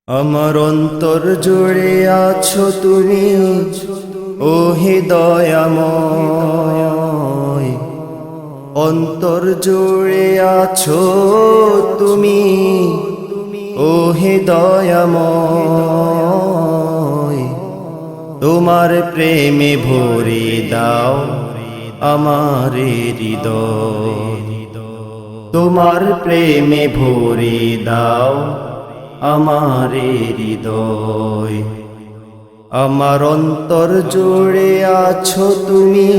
আমার অন্তর জুড়ে আছো তুমি, ও হে দয়াময়। অন্তর জুড়ে আছো তুমি, ও হে দয়াময়। তোমার প্রেমে ভরে দাও আমার হৃদয়, তোমার প্রেমে ভরে দাও আমার হৃদয়। আমার অন্তর জুড়ে আছো তুমি,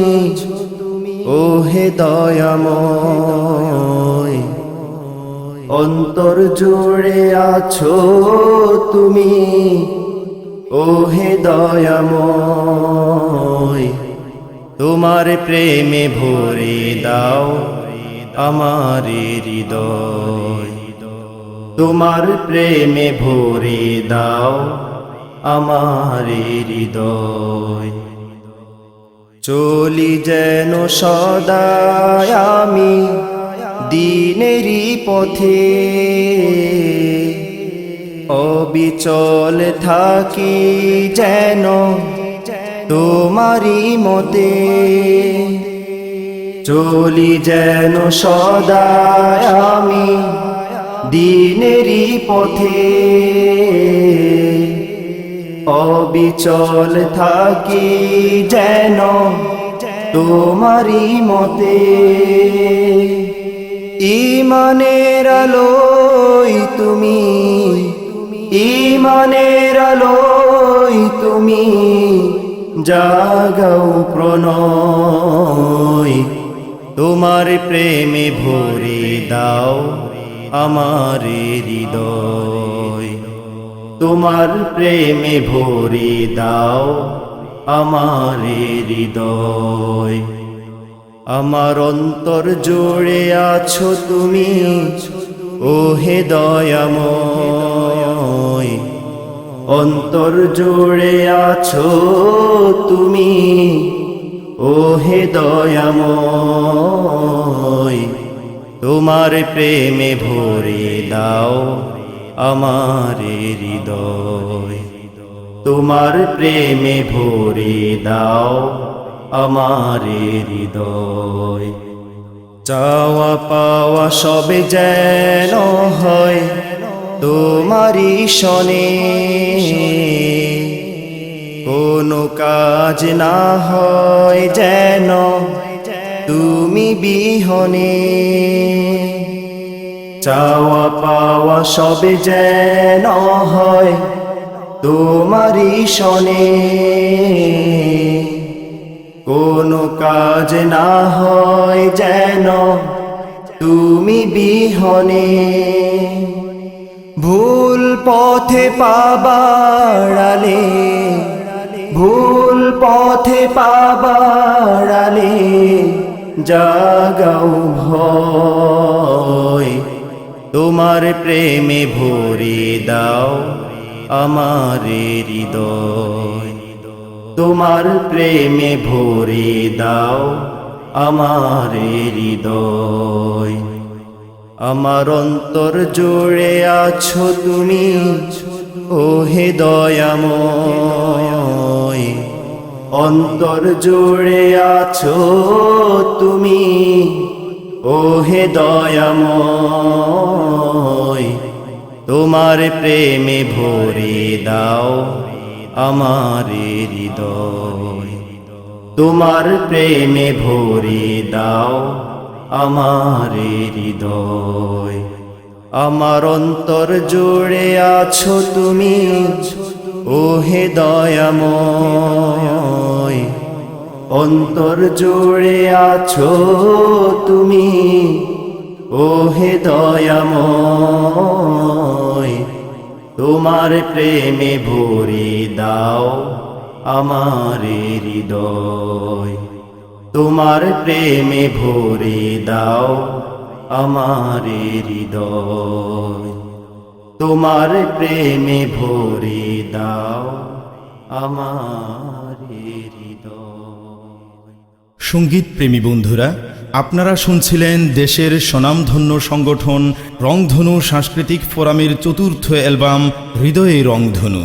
ও হে দয়াময়। অন্তর জুড়ে আছো তুমি, ও হে দয়াময়। তোমার প্রেমে ভরে দাও আমার হৃদয়, তোমার প্রেমে ভরে দাও আমার হৃদয়। চলি যেন সদাই আমি দিনেরই পথে, অবিচল থাকি যেন তোমারি মতে। চলি যেন সদাই আমি দিনেরই পথে, অবিচল থাকি যেন তোমারি মতে। ঈমানের আলোয় তুমি, ঈমানের আলোয় তুমি জাগাও প্রণয়। তোমার প্রেমে ভরে দাও আমার হৃদয়, তোমার প্রেমে ভরে দাও আমার হৃদয়। আমার অন্তর জুড়ে আছো তুমি, ও হে দয়াময়। অন্তর জুড়ে আছো তুমি, ও হে দয়াময়। তোমার প্রেমে ভরে দাও আমার হৃদয়, তোমার প্রেমে ভরে দাও আমার হৃদয়। চাওয়া পাওয়া সবে যেন হয় তোমারি শনে, কোনো কাজ না হয় যেন তুমি বিহনে। চাওয়া পাওয়া সবে যেন হয় তোমারি শনে, কোনো কাজ না হয় যেন তুমি বিহনে। ভুল পথে পা বাড়ালে, ভুল পথে পা বাড়ালে জাগাও ভয়। তোমার প্রেমে ভরে দাও আমার হৃদয়, তোমার প্রেমে ভরে দাও আমার হৃদয়। আমার অন্তর জুড়ে আছো তুমি, ও হে দয়াময়। অন্তর জুড়ে আছো তুমি, ও হে দয়াময়। তোমার প্রেমে ভরে দাও আমার হৃদয়, তোমার প্রেমে ভরে দাও আমার হৃদয়। আমার অন্তর জুড়ে আছো তুমি, ও হে দয়াময়। অন্তর জুড়ে আছো তুমি, ও হে দয়াময়। তোমার প্রেমে ভরে দাও আমার হৃদয়, তোমার প্রেমে ভরে দাও আমার হৃদয়। তোমার প্রেমে ভরে দাও আমার হৃদয়। সঙ্গীত প্রেমী বন্ধুরা, আপনারা শুনছিলেন দেশের স্বনামধন্য সংগঠন রংধনু সাংস্কৃতিক ফোরামের চতুর্থ অ্যালবাম হৃদয়ে রংধনু।